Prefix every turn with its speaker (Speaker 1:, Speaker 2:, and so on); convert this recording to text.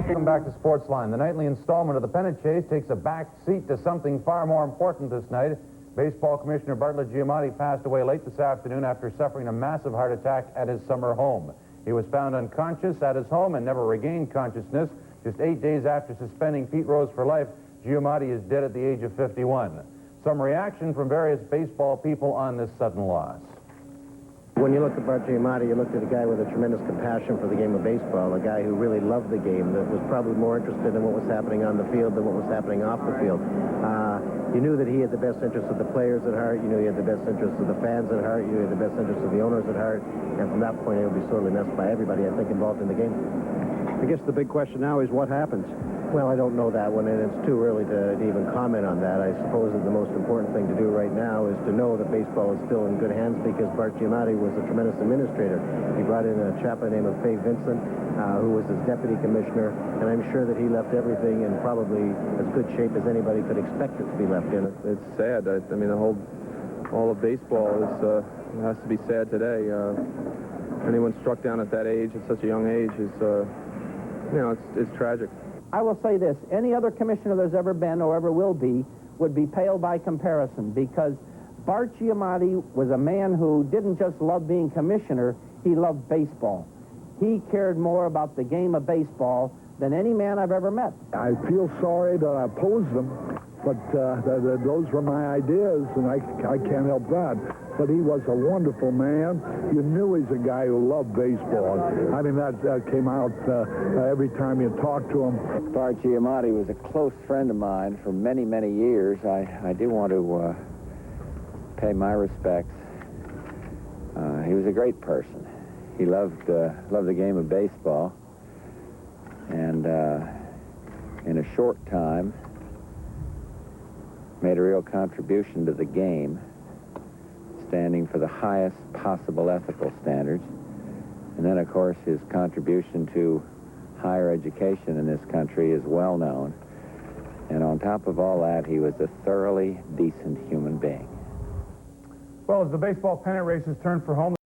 Speaker 1: Welcome back to Sportsline. The nightly installment of the pennant chase takes a back seat to something far more important this night. Baseball Commissioner Bartlett Giamatti passed away late this afternoon after suffering a massive heart attack at his summer home. He was found unconscious at his home and never regained consciousness. Just 8 days after suspending Pete Rose for life, Giamatti is dead at the age of 51. Some reaction from various baseball people on this sudden loss.
Speaker 2: When you look at Bart Giamatti, you looked at a guy with a tremendous compassion for the game of baseball, a guy who really loved the game, that was probably more interested in what was happening on the field than what was happening off the field. You knew that he had the best interests of the players at heart. You knew he had the best interests of the fans at heart. You knew he had the best interests of the owners at heart. And from that point, he'll be sorely missed by everybody, I think, involved in the game.
Speaker 3: I guess the big question now is what happens.
Speaker 2: Well, I don't know that one, and it's too early to even comment on that. I suppose that the most important thing to do right now is to know that baseball is still in good hands, because Bart Giamatti was a tremendous administrator. He brought in a chap by the name of Faye Vincent, who was his deputy commissioner, and I'm sure that he left everything in probably as good shape as anybody could expect it to be left in.
Speaker 4: It's sad. I mean, all of baseball has to be sad today. Anyone struck down at that age, at such a young age, is, it's tragic.
Speaker 5: I will say this, any other commissioner there's ever been or ever will be would be pale by comparison, because Bart Giamatti was a man who didn't just love being commissioner, he loved baseball. He cared more about the game of baseball than any man I've ever met.
Speaker 6: I feel sorry that I opposed them, but those were my ideas, and I can't help that. But he was a wonderful man. You knew he's a guy who loved baseball. I mean, that came out every time you talked to him.
Speaker 7: Bart Giamatti was a close friend of mine for many, many years. I do want to pay my respects. He was a great person. He loved the game of baseball. And in a short time, made a real contribution to the game, standing for the highest possible ethical standards. And then, of course, his contribution to higher education in this country is well known. And on top of all that, he was a thoroughly decent human being.
Speaker 1: Well, as the baseball pennant races turn for home,